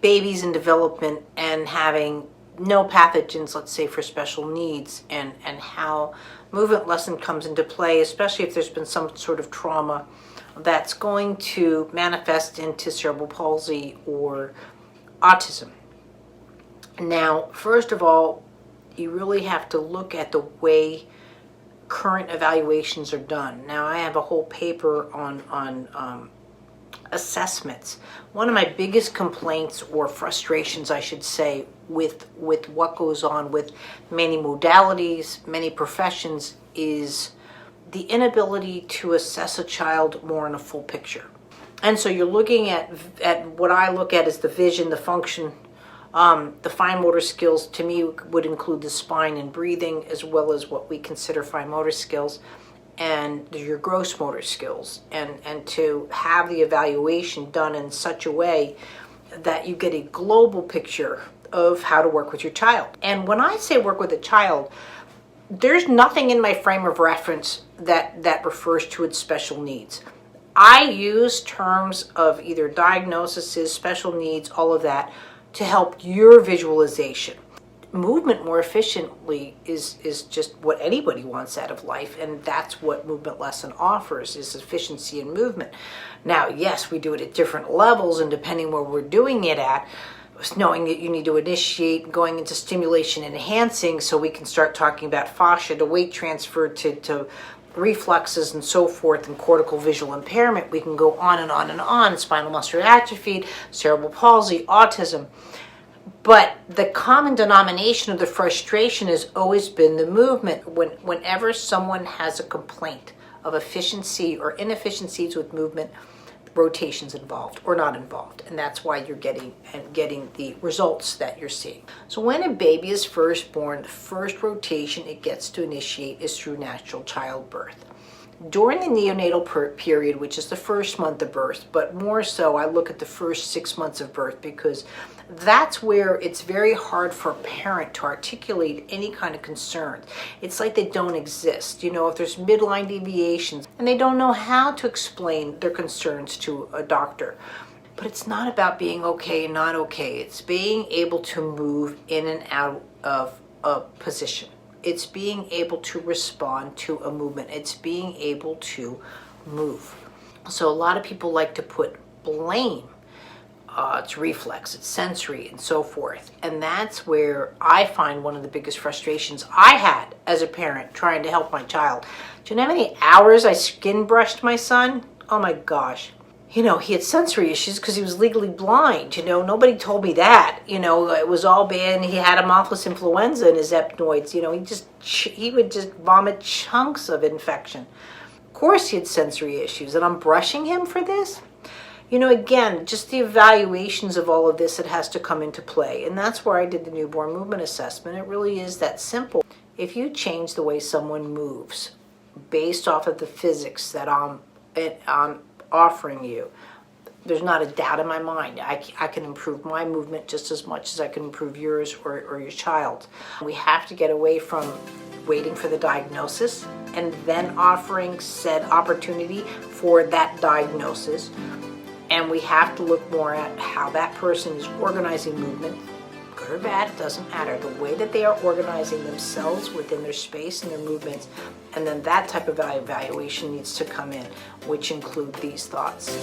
babies in development and having no pathogens, let's say for special needs, and how movement lesson comes into play, especially if there's been some sort of trauma that's going to manifest into cerebral palsy or autism. Now, first of all, you really have to look at the way current evaluations are done. Now, I have a whole paper on assessments. One of my biggest complaints, or frustrations I should say, with what goes on with many modalities, many professions, is the inability to assess a child more in a full picture. And so you're looking at what I look at as the vision, the function, the fine motor skills. To me would include the spine and breathing, as well as what we consider fine motor skills, and your gross motor skills, and to have the evaluation done in such a way that you get a global picture of how to work with your child. And when I say work with a child, there's nothing in my frame of reference that refers to its special needs. I use terms of either diagnoses, special needs, all of that, to help your visualization. Movement more efficiently is just what anybody wants out of life, and that's what movement lesson offers, is efficiency in movement. Now, yes, we do it at different levels, and depending where we're doing it at, knowing that you need to initiate going into stimulation enhancing, so we can start talking about fascia to weight transfer to reflexes and so forth, and cortical visual impairment. We can go on and on and on, spinal muscular atrophy, cerebral palsy, autism. But the common denomination of the frustration has always been the movement. Whenever someone has a complaint of efficiency or inefficiencies with movement, rotations involved or not involved, and that's why you're getting the results that you're seeing. So when a baby is first born, the first rotation it gets to initiate is through natural childbirth. During the neonatal period, which is the first month of birth, but more so I look at the first 6 months of birth, because that's where it's very hard for a parent to articulate any kind of concerns. It's like they don't exist. You know, if there's midline deviations, and they don't know how to explain their concerns to a doctor. But it's not about being okay and not okay. It's being able to move in and out of a position. It's being able to respond to a movement. It's being able to move. So a lot of people like to put blame. It's reflex, it's sensory, and so forth. And that's where I find one of the biggest frustrations I had as a parent trying to help my child. Do you know how many hours I skin brushed my son? Oh my gosh. You know, he had sensory issues because he was legally blind. You know, nobody told me that. You know, it was all bad. He had Haemophilus influenza in his epnoids. You know, he would just vomit chunks of infection. Of course he had sensory issues, and I'm brushing him for this. You know, again, just the evaluations of all of this, it has to come into play. And that's where I did the newborn movement assessment. It really is that simple. If you change the way someone moves based off of the physics that I'm offering you, there's not a doubt in my mind I can improve my movement just as much as I can improve yours or your child. We have to get away from waiting for the diagnosis and then offering said opportunity for that diagnosis. And we have to look more at how that person is organizing movement, good or bad, it doesn't matter. The way that they are organizing themselves within their space and their movements, and then that type of evaluation needs to come in, which include these thoughts.